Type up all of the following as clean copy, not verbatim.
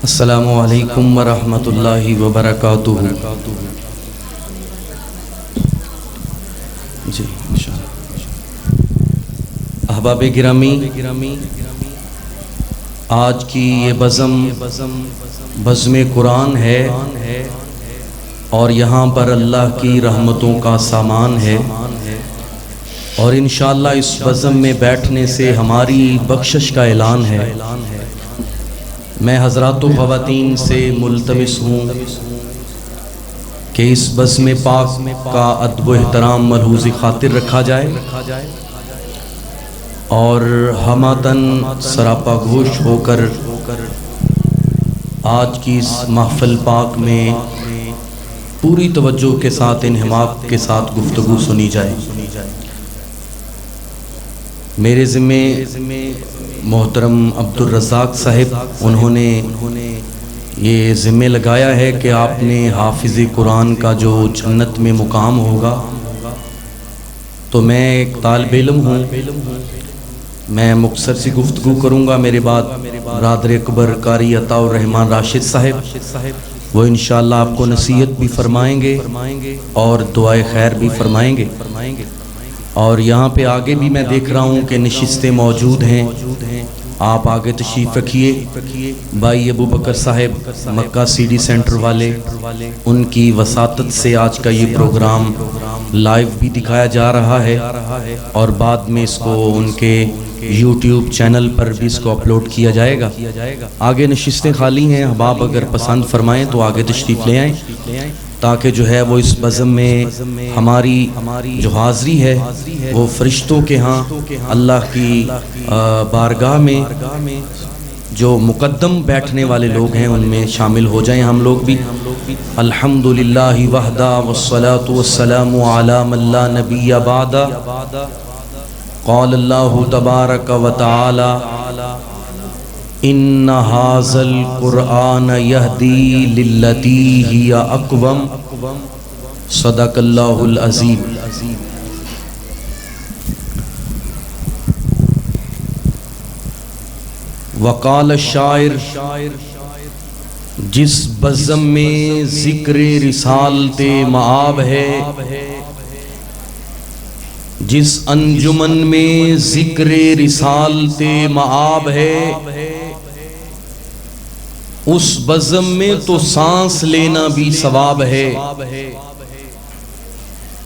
السلام علیکم ورحمۃ اللہ وبرکاتہ۔ جی احباب گرامی، آج کی یہ بزم قرآن ہے اور یہاں پر اللہ کی رحمتوں کا سامان ہے، اور انشاءاللہ اس بزم میں بیٹھنے سے ہماری بخشش کا اعلان ہے۔ میں حضرات و خواتین سے ملتمس ہوں کہ اس بزم پاک کا ادب و احترام ملحوظ خاطر رکھا جائے اور ہماتن سراپا گوش ہو کر آج کی اس محفل پاک میں پوری توجہ کے ساتھ انہماک کے ساتھ گفتگو سنی جائے۔ میرے ذمے محترم عبدالرزاق صاحب انہوں نے یہ ذمہ لگایا ہے کہ آپ نے حافظ قرآن کا جو جنت میں مقام ہوگا، تو میں ایک طالب علم ہوں، میں مختصر سی گفتگو کروں گا۔ میرے بعد برادر اکبر قاری عطا الرحمن راشد صاحب وہ انشاءاللہ آپ کو نصیحت بھی فرمائیں گے اور دعائے خیر بھی فرمائیں گے۔ اور یہاں پہ آگے بھی میں دیکھ رہا ہوں کہ نشستیں موجود ہیں، آپ آگے تشریف رکھیے۔ بھائی ابو بکر صاحب مکہ سی ڈی سینٹر والے، ان کی وساطت سے آج کا یہ پروگرام لائیو بھی دکھایا جا رہا ہے اور بعد میں اس کو ان کے یوٹیوب چینل پر بھی اس کو اپلوڈ کیا جائے گا۔ آگے نشستیں خالی ہیں، احباب اگر پسند فرمائیں تو آگے تشریف لے آئیں، تاکہ جو ہے وہ اس بزم میں ہماری جو حاضری ہے وہ فرشتوں کے ہاں اللہ کی بارگاہ میں جو مقدم بیٹھنے والے لوگ ہیں ان میں شامل ہو جائیں ہم لوگ بھی۔ الحمدللہ وحدہ والصلاة والسلام علی من لا نبی بعدہ، قال اللہ تبارک و تعالی ان ھذا القرآن یہدی للتی ہی اقوم، صدق اللہ العظیم۔ وقال الشاعر، جس بزم میں ذکر رسالت مآب ہے، جس انجمن میں ذکر رسالت مآب ہے، اس بزم میں تو سانس لینا بھی ثواب ہے،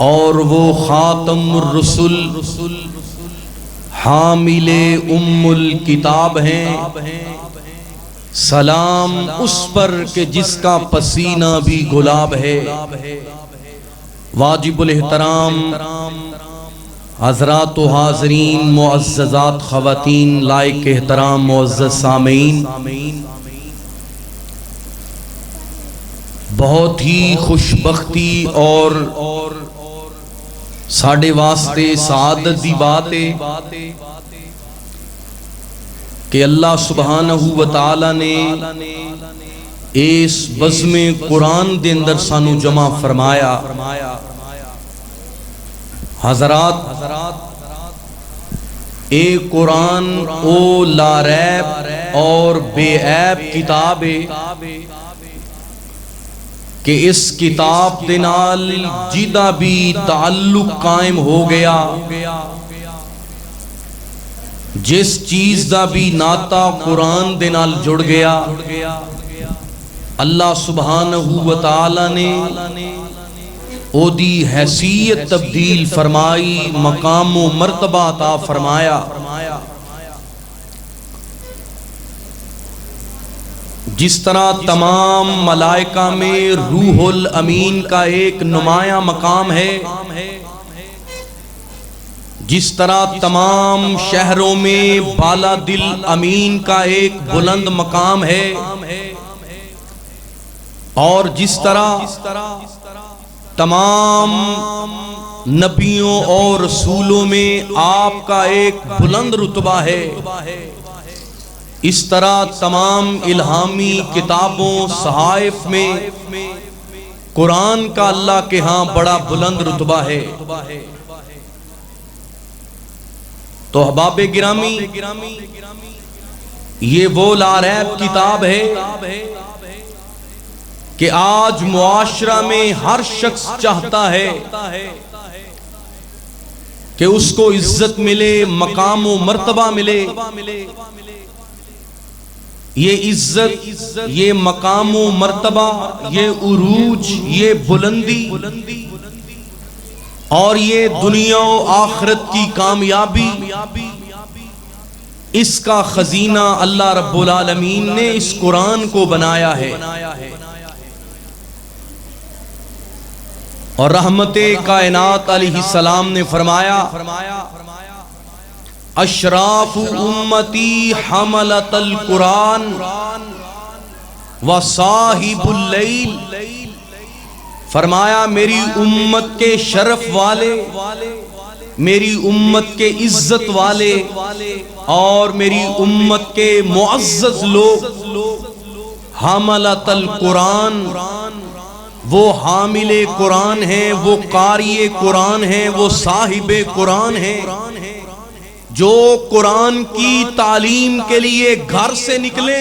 اور وہ خاتم الرسل حامل ام الکتاب ہیں، سلام اس پر کہ جس کا پسینہ بھی گلاب ہے۔ واجب الاحترام حضرات و حاضرین، معززات خواتین، لائق احترام معزز سامعین، بہت ہی خوش بختی اور ساڑھے واسطے سعادت دی بات ہے کہ اللہ سبحانہ و تعالی نے اس بزم قرآن دے اندر سانو جمع فرمایا۔ حضرات، اے قرآن او لا ریب اور بے عیب کتاب ہے کہ اس کتاب دے نال جدا بھی تعلق قائم ہو گیا، جس چیز دا بھی ناتا قرآن دے نال جڑ گیا، اللہ سبحانہ و تعالی نے او دی حیثیت تبدیل فرمائی، مقام و مرتبہ عطا فرمایا۔ جس طرح تمام ملائکہ میں روح الامین کا ایک نمایاں مقام ہے، جس طرح تمام شہروں میں بالا دل امین کا ایک بلند مقام ہے، اور جس طرح تمام نبیوں اور رسولوں میں آپ کا ایک بلند رتبہ ہے، اس طرح تمام الہامی کتابوں صحائف میں قرآن کا اللہ کے ہاں بڑا بلند رتبہ ہے۔ تو احباب گرامی، یہ وہ لاریب کتاب ہے کہ آج معاشرہ میں ہر شخص چاہتا ہے کہ اس کو عزت ملے، مقام و مرتبہ ملے۔ یہ عزت، یہ مقام و مرتبہ، یہ عروج، یہ بلندی اور یہ دنیا و آخرت کی کامیابی، اس کا خزینہ اللہ رب العالمین نے اس قرآن کو بنایا ہے۔ اور رحمت کائنات علیہ السلام نے فرمایا اشراف امتی حملت القرآن وصاحب اللیل، فرمایا میری امت کے شرف والے، میری امت کے عزت والے اور میری امت کے معزز لوگ حملت القرآن، وہ حامل قرآن ہیں، وہ قاری قرآن ہیں، وہ صاحب قرآن ہیں، جو قرآن کی تعلیم کے لیے گھر سے نکلے،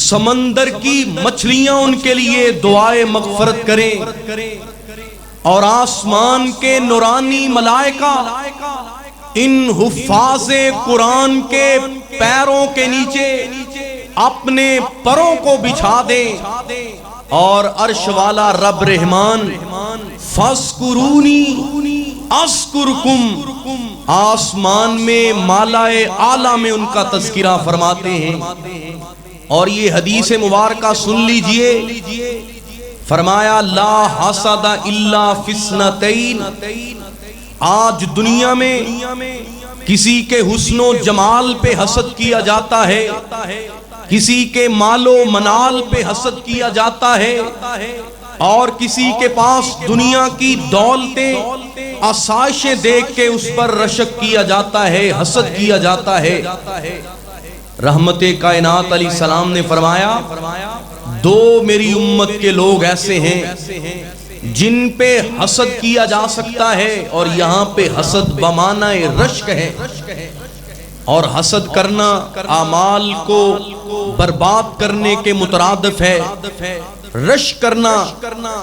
سمندر کی مچھلیاں ان کے لیے دعائے مغفرت کریں، اور آسمان کے نورانی ملائکہ ان حفاظ قرآن کے پیروں کے نیچے اپنے پروں کو بچھا دیں، اور عرش والا رب رحمان فاذکرونی اذکرکم، آسمان میں مالائے اعلیٰ میں ان کا تذکرہ فرماتے ہیں۔ اور یہ حدیث مبارکہ سن لیجئے، فرمایا لا حسد الا فی اثنتین، آج دنیا میں کسی کے حسن و جمال پہ حسد کیا جاتا ہے، کسی کے مال و منال پہ حسد کیا جاتا ہے، اور کسی کے پاس دنیا کی دولتیں، آسائشیں دیکھ کے اس پر رشک کیا جاتا ہے، حسد کیا جاتا ہے۔ رحمت کائنات علیہ السلام نے فرمایا دو میری امت کے لوگ ایسے ہیں جن پہ حسد کیا جا سکتا ہے، اور یہاں پہ حسد بمعنی رشک ہے، اور حسد کرنا اعمال کو برباد کرنے کے مترادف ہے، رشک کرنا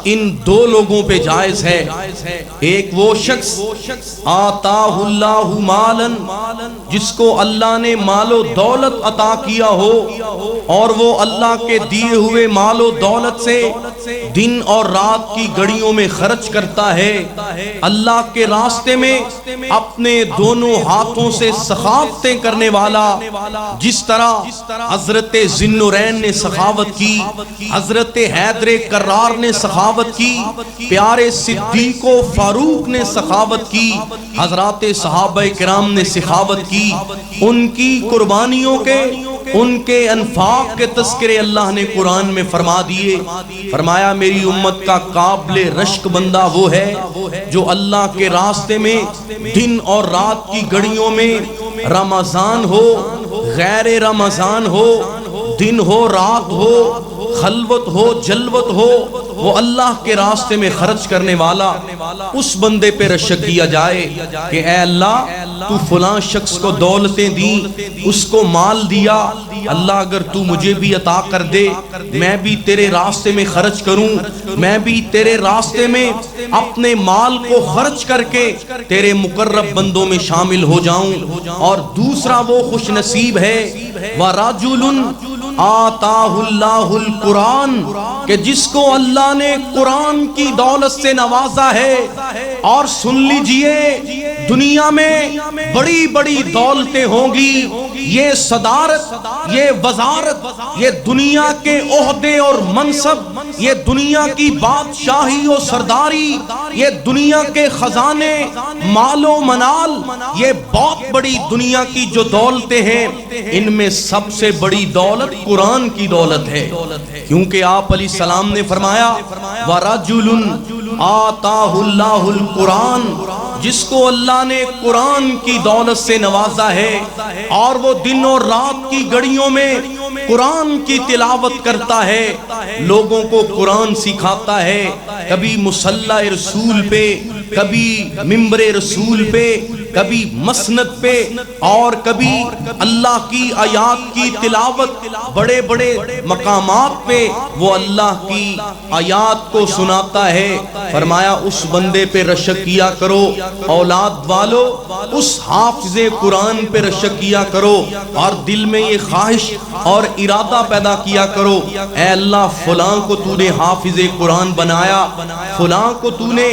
ان دو لوگوں پہ جائز ہے۔ ایک وہ شخص آتاہ اللہ مالا، جس کو اللہ نے مال و دولت عطا کیا ہو، اور وہ اللہ کے دیے ہوئے مال و دولت سے دن اور رات کی گھڑیوں میں خرچ کرتا ہے، اللہ کے راستے میں اپنے دونوں ہاتھوں سے سخاوتیں کرنے والا، جس طرح حضرت ذی النورین نے سخاوت کی، حضرت حیدر کرار نے سخاوت کی، پیارے صدیق و فاروق نے سخاوت کی، حضرات صحابہ کرام نے سخاوت کی، ان کی قربانیوں کے، ان کے انفاق کے تذکرے اللہ نے قرآن میں فرما دیے۔ فرمایا میری امت کا قابل رشک بندہ وہ ہے جو اللہ کے راستے میں دن اور رات کی گھڑیوں میں، رمضان ہو غیر رمضان ہو، دن ہو رات ہو، خلوت ہو جلوت ہو، وہ اللہ کے راستے میں خرچ کرنے والا، اس بندے پہ رشک کیا جائے کہ اے اللہ تو فلاں شخص کو دولتیں دی، اس کو مال دیا، اللہ اگر تو مجھے بھی عطا کر دے، میں بھی تیرے راستے میں خرچ کروں، میں بھی تیرے راستے میں اپنے مال کو خرچ کر کے تیرے مقرب بندوں میں شامل ہو جاؤں۔ اور دوسرا وہ خوش نصیب ہے وَرَجُلٌ آتاہ اللہ القرآن، کہ جس کو اللہ نے قرآن کی دولت سے نوازا ہے۔ اور سن لیجئے دنیا میں بڑی بڑی دولتیں ہوں گی، یہ صدارت، یہ وزارت، یہ دنیا کے عہدے اور منصب، یہ دنیا کی بادشاہی و سرداری، یہ دنیا کے خزانے، مال و منال، یہ بہت بڑی دنیا کی جو دولتیں ہیں، ان میں سب سے بڑی دولت قرآن کی دولت ہے، کیونکہ آپ علیہ السلام نے فرمایا وَرَجُلٌ آتاہ اللہ القرآن، جس کو اللہ نے قرآن کی دولت سے نوازا ہے، اور وہ دن اور رات کی گھڑیوں میں قرآن کی تلاوت کرتا ہے، لوگوں کو قرآن سکھاتا ہے، کبھی مصلی رسول پہ، کبھی ممبر رسول پہ، کبھی مسند پہ اور کبھی اللہ کی آیات کی تلاوت، بڑے بڑے مقامات پہ وہ اللہ کی آیات کو سناتا ہے۔ فرمایا اس بندے پہ رشک کیا کرو، اولاد والو اس حافظ قرآن پہ رشک کیا کرو، اور دل میں یہ خواہش اور ارادہ پیدا کیا کرو، اے اللہ فلاں کو تو نے حافظ قرآن بنایا، فلاں کو تو نے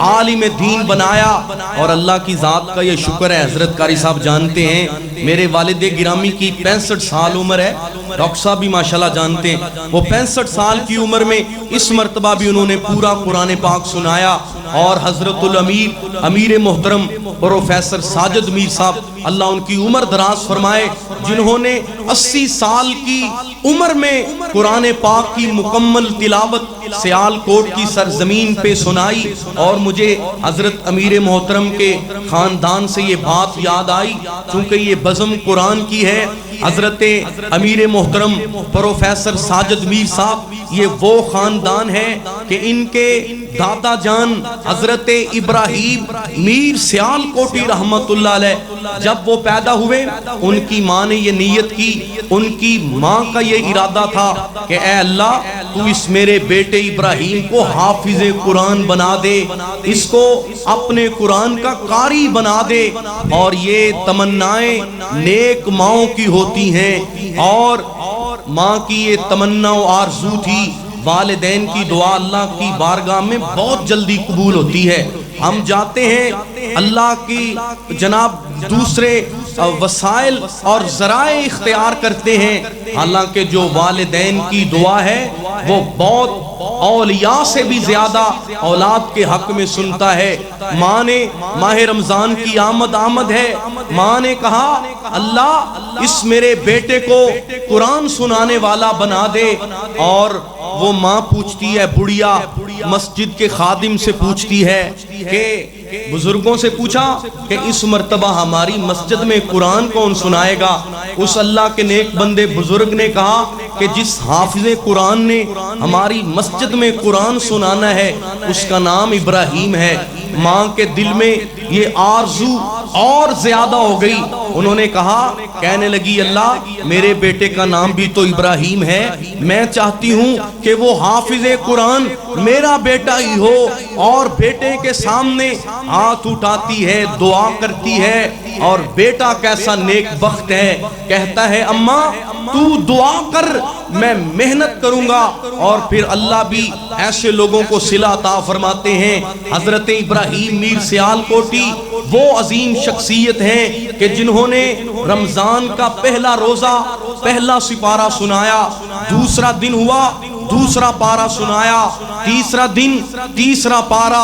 عالم دین بنایا۔ اور اللہ کی ذات کا یہ شکر ہے، حضرت قاری صاحب جانتے ہیں میرے والد گرامی کی 65 سال عمر ہے، ڈاکٹر صاحب بھی ماشاءاللہ جانتے ہیں، وہ 65 سال کی عمر میں اس مرتبہ بھی انہوں نے پورا قرآن پاک سنایا۔ اور حضرت الامیر امیر محترم پروفیسر ساجد میر صاحب اللہ ان کی عمر دراز فرمائے، جنہوں نے 80 سال کی عمر میں قرآن پاک کی مکمل تلاوت سیال کوٹ کی سرزمین پہ سنائی۔ اور مجھے حضرت امیر محترم کے خاندان سے یہ بات یاد آئی، چونکہ یہ بزم قرآن کی ہے، حضرت امیر محترم پروفیسر ساجد میر صاحب یہ وہ خاندان ہے کہ ان کے دادا جان حضرت ابراہیم میر سیال کوٹی رحمت اللہ علیہ جب وہ پیدا ہوئے، ان کی ماں نے یہ نیت کی، ان کی ماں کا یہ ارادہ تھا کہ اے اللہ تو اس میرے بیٹے ابراہیم کو حافظ قرآن بنا دے، اس کو اپنے قرآن کا قاری بنا دے۔ اور یہ تمنائیں نیک ماؤں کی ہوتی ہیں، اور ماں کی یہ تمنا و آرزو تھی۔ والدین کی دعا اللہ کی بارگاہ میں بہت جلدی قبول ہوتی ہے۔ ہم جاتے ہیں اللہ کی جناب دوسرے وسائل اور ذرائع اختیار کرتے ہیں، حالانکہ جو والدین کی دعا ہے وہ بہت اولیاء سے بھی زیادہ اولاد کے حق میں سنتا ہے۔ ماں نے ماہ رمضان کی آمد ہے، ماں نے کہا اللہ اس میرے بیٹے کو قرآن سنانے والا بنا دے۔ اور وہ ماں پوچھتی ہے، بڑھیا مسجد کے خادم سے پوچھتی ہے کہ بزرگوں سے پوچھا کہ اس مرتبہ ہماری مسجد میں قرآن کون سنائے گا؟ اس اللہ کے نیک بندے بزرگ نے کہا کہ جس حافظ قرآن نے ہماری مسجد میں قرآن سنانا ہے اس کا نام ابراہیم ہے۔ ماں کے دل میں یہ آرزو اور زیادہ ہو گئی، انہوں نے کہا، کہنے لگی اللہ میرے بیٹے کا نام بھی تو ابراہیم ہے، میں چاہتی ہوں کہ وہ حافظ قرآن میرا بیٹا ہی ہو۔ اور بیٹے کے سامنے ہاتھ اٹھاتی ہے، دعا کرتی ہے، اور بیٹا کیسا نیک بخت ہے، کہتا ہے اماں تو دعا کر میں محنت کروں گا۔ اور پھر اللہ بھی ایسے لوگوں کو صلہ عطا فرماتے ہیں۔ حضرت ابراہیم میر سیال کوٹی وہ عظیم شخصیت ہیں کہ جنہوں نے رمضان کا پہلا روزہ پہلا سپارہ سنایا، دوسرا دن ہوا دوسرا پارہ سنایا، تیسرا دن تیسرا پارہ،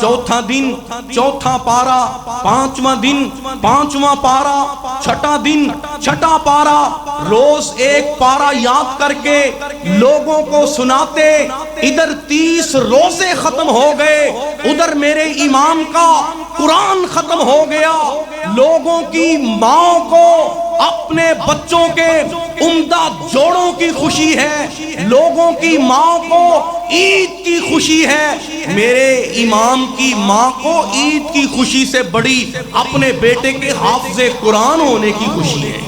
چوتھا دن چوتھا پارہ، پانچواں دن پانچواں پارہ، چھٹا دن چھٹا پارہ، روز ایک پارہ یاد کر کے لوگوں کو سناتے۔ ادھر 30 روزے ختم ہو گئے، ادھر میرے امام کا قرآن ختم ہو گیا۔ لوگوں کی ماں کو اپنے بچوں کے عمدہ جوڑوں کی خوشی ہے، لوگوں کی ماں کو عید کی خوشی ہے۔ میرے امام کی ماں کو عید کی خوشی سے بڑی اپنے بیٹے کے حافظ قرآن ہونے کی خوشی ہے۔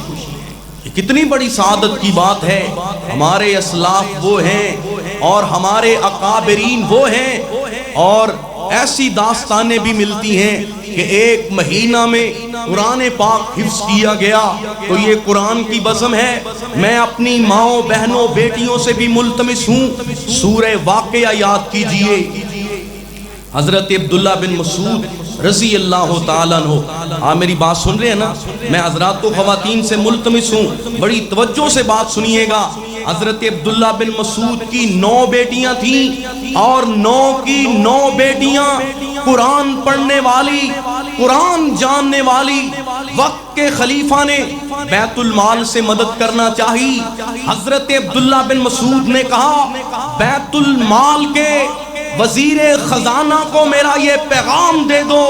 یہ کتنی بڑی سعادت کی بات ہے۔ ہمارے اسلاف وہ ہیں اور ہمارے اکابرین وہ ہیں، اور ایسی داستانیں بھی ملتی ہیں کہ ایک مہینہ میں قرآن پاک حفظ کیا گیا۔ تو یہ قرآن کی بزم ہے۔ میں اپنی ماؤں بہنوں بیٹیوں سے بھی ملتمس ہوں، سورہ واقعہ یاد کیجئے۔ حضرت عبداللہ بن مسعود رضی اللہ تعالیٰ عنہ، آپ میری بات سن رہے ہیں نا؟ میں حضرات کو خواتین سے ملتمس ہوں، بڑی توجہ سے بات سنیے گا۔ حضرت عبداللہ بن مسعود کی 9 بیٹیاں تھیں، اور 9 کی 9 بیٹیاں قرآن پڑھنے والی، قرآن جاننے والی۔ وقت کے خلیفہ نے بیت المال سے مدد کرنا چاہی۔ حضرت عبداللہ بن مسعود نے کہا بیت المال کے وزیر خزانہ کو میرا یہ پیغام دے دو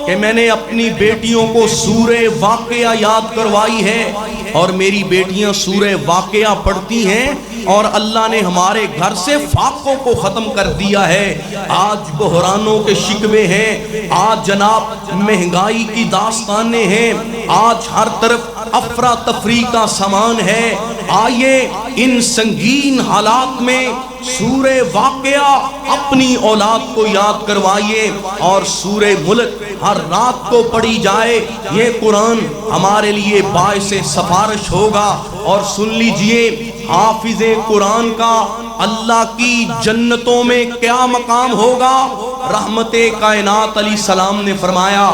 کہ میں نے اپنی بیٹیوں کو سورہ واقعہ یاد کروائی ہے، اور میری بیٹیاں سورہ واقعہ پڑھتی ہیں اور اللہ نے ہمارے گھر سے فاقوں کو ختم کر دیا ہے۔ آج بحرانوں کے شکوے ہیں، آج جناب مہنگائی کی داستانیں ہیں، آج ہر طرف افراتفری کا سامان ہے۔ آئیے ان سنگین حالات میں سورہ واقعہ اپنی اولاد کو یاد کروائیے اور سورہ ملک ہر رات کو پڑھی جائے۔ یہ قرآن ہمارے لیے باعث سفارش ہوگا۔ اور سن لیجئے حافظ قرآن کا اللہ کی جنتوں میں کیا مقام ہوگا۔ رحمت کائنات علیہ السلام نے فرمایا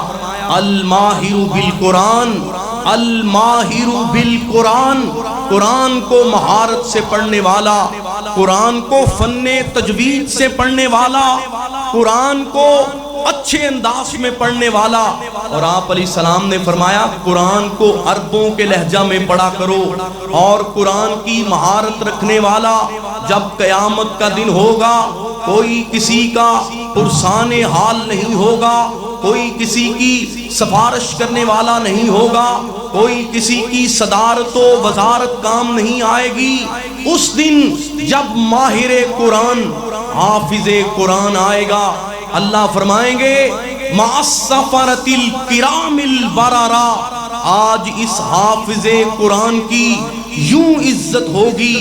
الماہر بالقرآن، الماہر بالقرآن، قرآن کو مہارت سے پڑھنے والا، قرآن کو فن تجوید سے پڑھنے والا، قرآن کو اچھے انداز میں پڑھنے والا۔ اور آپ علیہ السلام نے فرمایا قرآن کو عربوں کے لہجہ میں پڑھا کرو۔ اور قرآن کی مہارت رکھنے والا جب قیامت کا دن ہوگا کوئی کسی کا پرسان حال نہیں ہوگا، کوئی کسی کی سفارش کرنے والا نہیں ہوگا، کوئی کسی کی صدارت و وزارت کام نہیں آئے گی۔ اس دن جب ماہر قرآن حافظ قرآن آئے گا، اللہ فرمائیں گے مع السفرۃ الکرام البررہ، آج اس حافظ قرآن کی یوں عزت ہوگی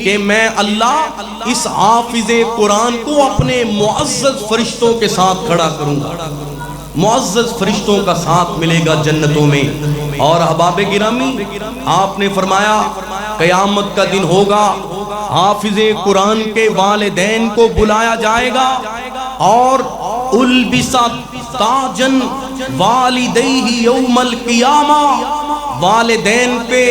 کہ میں اللہ اس حافظ قرآن کو اپنے معزز فرشتوں کے ساتھ کھڑا کروں گا۔ معزز فرشتوں کا ساتھ ملے گا جنتوں میں۔ اور احباب گرامی آپ نے فرمایا قیامت کا دن ہوگا، حافظ قرآن کے والدین کو بلایا جائے گا اور البست تاجن والدیہ یوم القیامہ، والدین پہ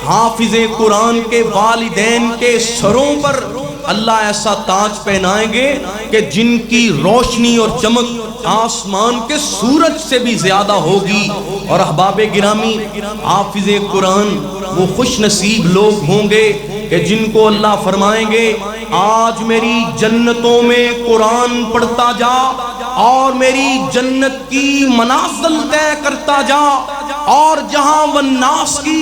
حافظ قرآن کے والدین کے سروں پر اللہ ایسا تاج پہنائیں گے کہ جن کی روشنی اور چمک آسمان کے سورج سے بھی زیادہ ہوگی۔ اور احباب گرامی حافظ قرآن وہ خوش نصیب لوگ ہوں گے کہ جن کو اللہ فرمائیں گے آج میری جنتوں میں قرآن پڑھتا جا اور میری جنت کی منازل طے کرتا جا، اور جہاں والناس کی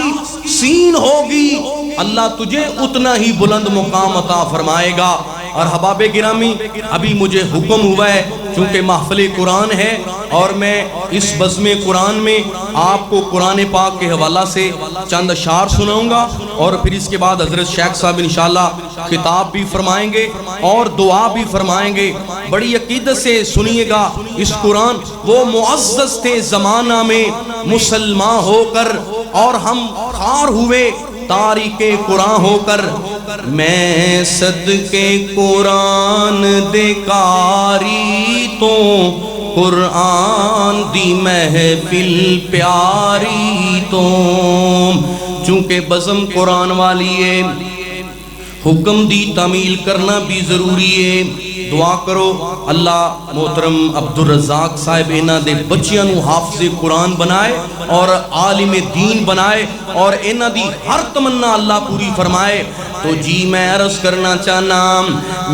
سین ہوگی اللہ تجھے اتنا ہی بلند مقام عطا فرمائے گا۔ اور احباب گرامی ابھی مجھے حکم ہوا ہے چونکہ محفل قرآن ہے اور میں اس بزم قرآن میں آپ کو قرآن پاک کے حوالہ سے چند اشعار سناؤں گا، اور پھر اس کے بعد حضرت شیخ صاحب انشاءاللہ خطاب بھی فرمائیں گے اور دعا بھی فرمائیں گے۔ بڑی عقیدت سے سنیے گا اس قرآن، وہ معزز تھے زمانہ میں مسلمان ہو کر اور ہم خار ہوئے تاریخ قرآن ہو کر۔ میں صدقے قرآن دے کاری تو قرآن دی محفل پیاری تو، چونکہ بزم قرآن والی ہے حکم دی تعمیل کرنا بھی ضروری ہے۔ دعا کرو اللہ محترم عبدالرزاق صاحب انہاں دے بچیاں نو حافظ قرآن بنائے اور عالم دین بنائے اور انہاں دی ہر تمنا اللہ پوری فرمائے۔ تو جی میں عرض کرنا چاہنا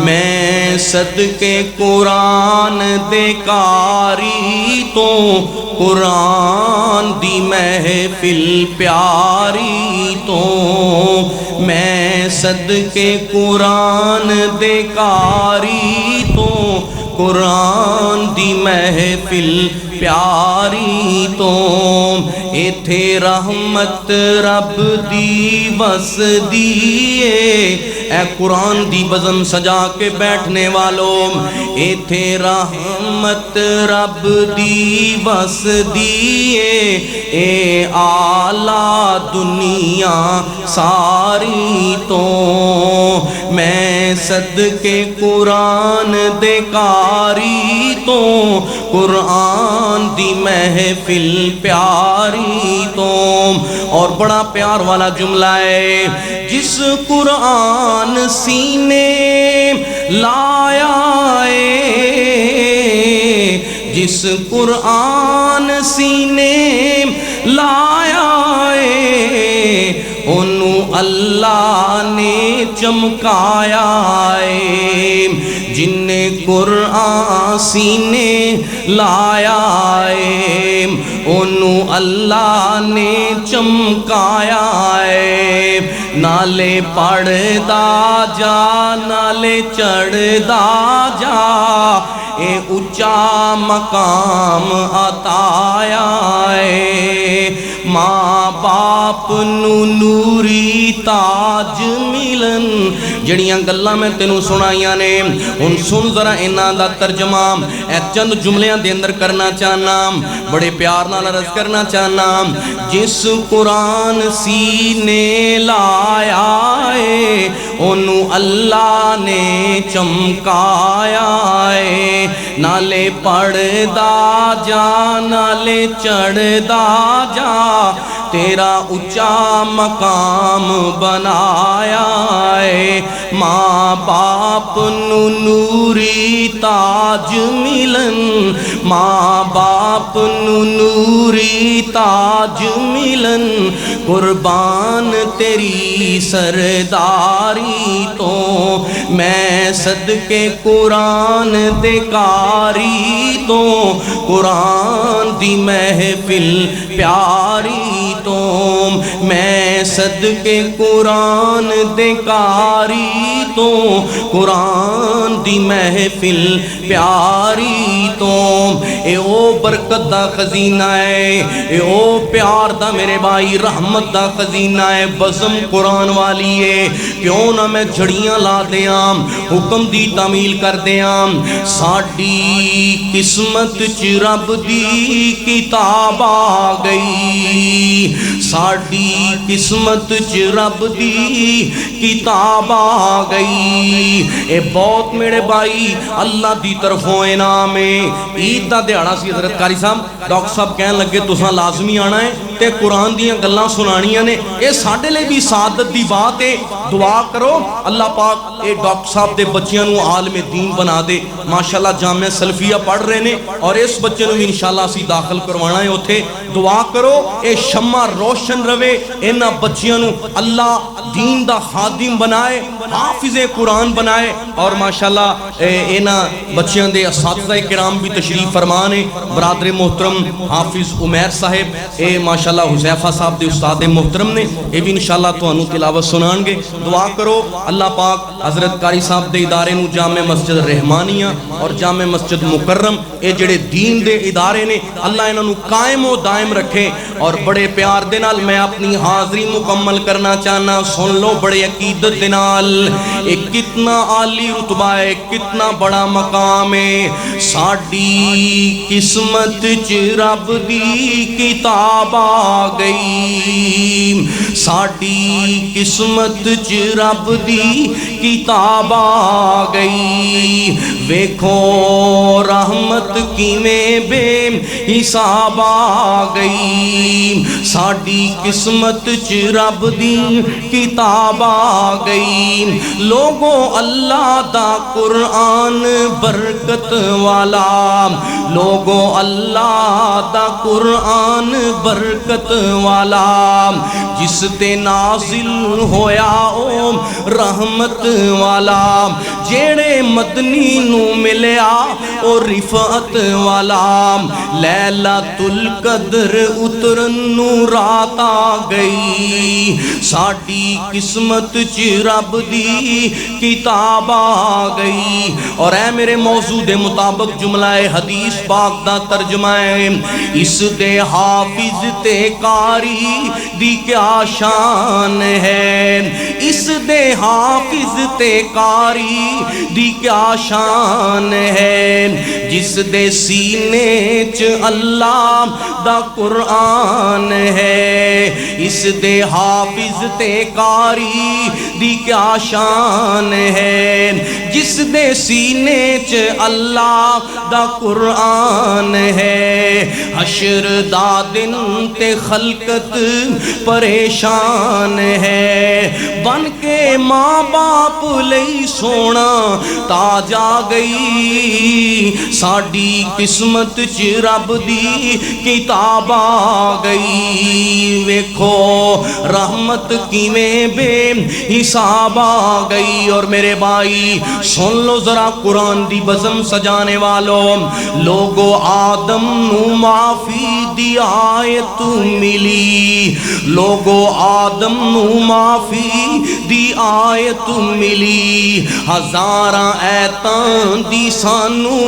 میں صدقے قرآن دے کاری تو قرآن دی محفل پیاری تو، میں صدقے قرآن دے کاری تو قرآن دی محفل پیاری تو، ایتھے رحمت رب دی بس دیئے، اے قرآن دی بزم سجا کے بیٹھنے والوں، ایتھے رحمت رب دی بس دیئے، اے آلہ دنیا ساری تو، میں صدقے قرآن دے کاری تو قرآن دی محفل پیاری تو۔ اور بڑا پیار والا جملہ ہے جس قرآن سینے لایا ہے، جس قرآن سینے لایا ہے انہوں اللہ نے چمکایا ہے، جن نے قرآن سینے لایا ہے انہوں اللہ نے چمکایا ہے۔ نالے پڑھدا جا نالے چڑھدا جا، اے اچا مقام عطایا ہے۔ ماں باپ نو نوری تاج ملن، جڑیاں گلاں میں تینوں سنائیاں نے ان سن ذرا انہاں دا ترجمہ اے چند جملیاں دے اندر کرنا چاہنا، بڑے پیار نال عرض کرنا چاہنا۔ جس قرآن سینے لایا ہے انہوں اللہ نے چمکایا ہے۔ نالے پڑھدا جا نالے چڑھدا جا، تیرا اچا مقام بنایا ہے۔ ماں باپ نو نوری تاج ملن، ماں باپ نو نوری تاج ملن، قربان تیری سرداری تو میں صدقے قرآن دے کاری تو، قرآن دی محفل پیاری تو میں صدقے قرآن دے کاری تو، قرآن دی محفل پیاری تو۔ اے او برکت دا خزینہ ہے، اے او پیار دا میرے بھائی رحمت دا خزینہ ہے، بزم قرآن والی ہے۔ کیوں نہ میں جھڑیاں لا دیاں، حکم دی تعمیل کر دیاں۔ ساڈی قسمت چ رب دی کتاب آ گئی، ساڈی قسمت چ رب دی کتاب آ گئی۔ اے بہت میرے بھائی اللہ دی طرفوں انعام ہے۔ عید دا دیہڑا سی حضرت قاری صاحب ڈاکٹر صاحب کہن لگے تساں لازمی آنا ہے تے قرآن دیاں گلاں سنانیاں نے، اے ساڈے لئی بھی سعادت دی بات ہے۔ دعا کرو اللہ پاک اے ڈاکٹر صاحب دے بچیاں نو عالم دین بنا دے۔ ماشاءاللہ جامعہ سلفیہ پڑھ رہے نے اور اس بچے نو انشاءاللہ اسی داخل کروانا ہے اوتھے۔ دعا کرو اے شمع روشن رہے، انہاں بچیاں نو اللہ دین دا خادم بنائے، حافظ قرآن بنائے، اور ماشاءاللہ انہاں بچیاں دے اساتذہ کرام بھی تشریف فرمان ہے۔ برادر محترم حافظ عمیر صاحب اے ماشاءاللہ حذیفہ صاحب دے استاد محترم نے، اے بھی انشاءاللہ تانوں تلاوت سنان گے۔ دعا کرو اللہ پاک حضرت قاری صاحب دے ادارے نو جامع مسجد رحمانیہ اور جامع مسجد مکرم اے جڑے دین دے ادارے نے اللہ انہاں نو قائم و دائم رکھے۔ اور بڑے پیار دے نال میں اپنی حاضری مکمل کرنا چاہنا، سن لو بڑے عقیدت دے نال، اے کتنا عالی رتبہ ہے، کتنا بڑا مقام ہے۔ ساڈی قسمت چ رب دی کتاب آ گئی، ساڈی قسمت چ رب دی کتاب آ گئی۔ ویکھو رحمت کیویں بے حساب آ گئی، ساڈی قسمت چ رب دی کتاب آ گئی۔ لوگو اللہ دا قرآن برکت والا، لوگو اللہ دا قرآن برکت والا، جس تے نازل ہویا او رحمت والا، جیڑے مدنی نو ملیا او رفعت والا۔ لیلۃ القدر اترن نو رات آ گئی، ساڈی قسمت چ رب دی کتاب آ گئی۔ اور اے میرے موضوع دے مطابق جملہ حدیث پاک دا ترجمہ ہے، اس دے حافظ تے قاری دی کیا شان ہے، اس دے حافظ تے قاری دی کیا شان ہے، جس دے سینے چ اللہ دا قرآن ہے، اس دے حافظ تے قاری دی کیا شان ہے جس دے سینے چ اللہ دا قرآن ہے حشر دا دن تے خلقت پریشان ہے بن کے ماں باپ لئی سونا تاج آ گئی ساڈی قسمت چ رب دی کتاب آ گئی ویکھو رحمت کیویں بے حساب آ گئی اور میرے بھائی سن لو ذرا قرآن دی بزم سجانے والوں لوگو آدم نو معافی دی آیت ملی لوگو آدم نو معافی دی آیت ملی ہزاراں ایتاں دی سانو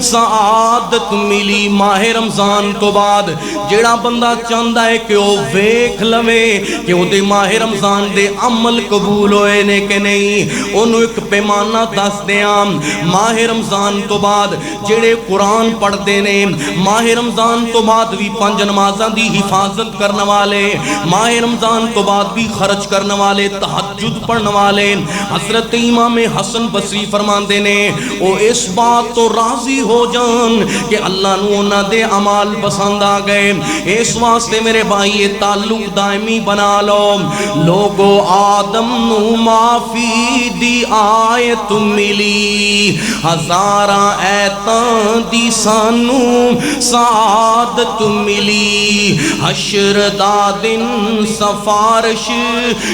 سعادت ملی ماہ رمضان تو بعد جیڑا بندہ چاہندا ہے کہ وہ ویکھ لوے کہ وہ دے ماہ رمضان دے عمل قبول ہوئے نے کہ نہیں انہوں ایک پیمانہ دس دیاں ماہ رمضان تو بعد جڑے قرآن پڑھ دینے ماہ رمضان تو بعد بھی 5 نمازاں دی حفاظت کرنے والے ماہ رمضان تو بعد بھی خرچ کرنے والے تہجد پڑھنے والے حضرت امام حسن بصری فرماندے نے او اس بات تو راضی ہو جان کہ اللہ نو انہاں دے اعمال پسند آ گئے اس واسطے میرے بھائی یہ تعلق دائمی بنا لو لوگو آدم نو معافی دی آیت ملی ہزاراں ایتاں دی سانو سعادت ملی حشر دا دن سفارش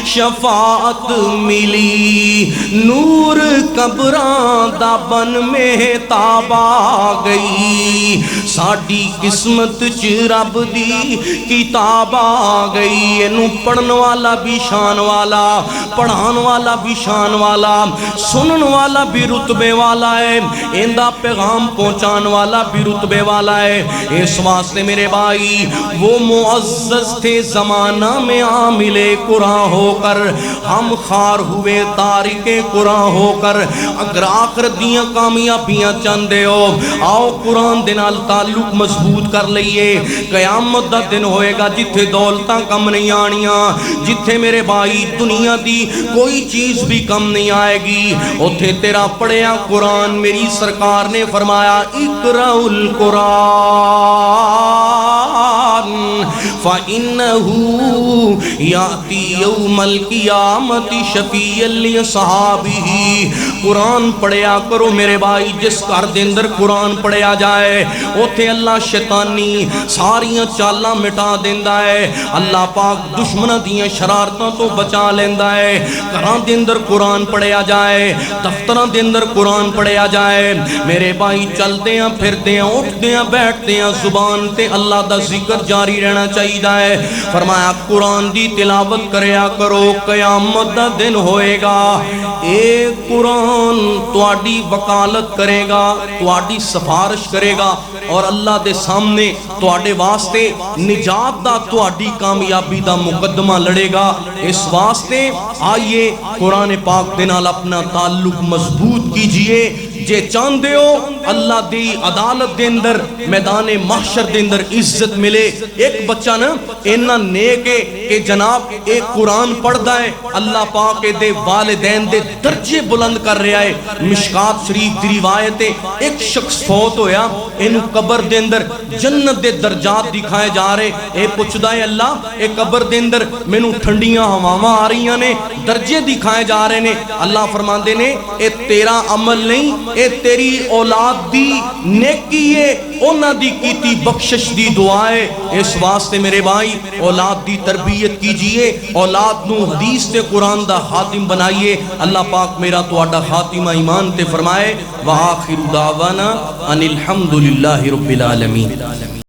شفاعت ملی نور قبراں دا بن میں تاب آ گئی ساڈی قسمت چ رب دی کتاب آ گئی اینو پڑھن والا بھی شان والا پڑھان والا بھی شان والا سنن والا بھی رتبے والا ہے ایندہ پیغام پہنچان والا بھی رتبے والا ہے اس واسطے میرے بھائی وہ معزز تھے زمانہ میں عامل قرآن ہو کر ہم خار ہوئے تارک قرآن ہو کر اگر آخرت دیاں کامیابیاں چاندے ہو آؤ قرآن دے نال تعلق مضبوط کر لئیے قیامت دا دن ہوئے گا جتھے دولتاں کم نہیں آنیاں جتھے میرے بھائی دنیا دی کوئی چیز بھی کم نہیں آئے گی اتھے تیرا پڑھیا قرآن میری سرکار نے فرمایا اقرأ القرآن فَإِنَّهُ يَأْتِي يَوْمَ الْقِيَامَةِ شَفِيًّا لِصَحَابِهِ قرآن پڑھیا کرو میرے بھائی جس گھر دے اندر قرآن پڑھیا جائے اوتھے اللہ شیطانی ساریاں چالاں مٹا دیندا ہے اللہ پاک دشمناں دیاں شرارتاں تو بچا لیندا ہے گھراں دے اندر قرآن پڑھیا جائے دفتراں دے اندر قرآن پڑھیا جائے میرے بھائی چلدے ہیں پھردے ہیں اٹھدے ہیں بیٹھدے ہیں زبان تے اللہ دا ذکر جاری رہنا چاہیے فرمایا قرآن دی تلاوت کریا کرو قیامت دا دن ہوئے گا ایک قرآن تواڈی وکالت کرے گا تواڈی سفارش کرے گا اور اللہ دے سامنے تواڈے واسطے نجات دا تواڈی کامیابی دا مقدمہ لڑے گا اس واسطے آئیے قرآن پاک دے نال اپنا تعلق مضبوط کیجئے جے چاندے ہو اللہ دی عدالت دے اندر میدان محشر دے اندر عزت ملے ایک بچہ نا اینا نیک ہے کہ جناب ایک قرآن پڑھ دائے اللہ پاک دے والدین دے درجے بلند کر رہا ہے مشکات شریف دی روایت ہے ایک شخص فوت ہویا اینو قبر دے اندر جنت دے درجات دکھائے جا رہے اے پوچھ دائے اللہ اے قبر دے اندر مینو ٹھنڈیاں ہواواں آ رہی نے درجے دکھائے جا رہے نے اللہ فرماندے نے اے تیرا عمل نہیں اے تیری اولاد دی نیکی ہے انہاں دی کیتی بخشش دی دعائے اس واسطے میرے بھائی اولاد دی تربیت کیجئے اولاد نو حدیث تے قرآن دا خاتم بنائیے اللہ پاک میرا تواڈا خاتمہ ایمان تے فرمائے وآخر دعوانا ان الحمدللہ رب العالمین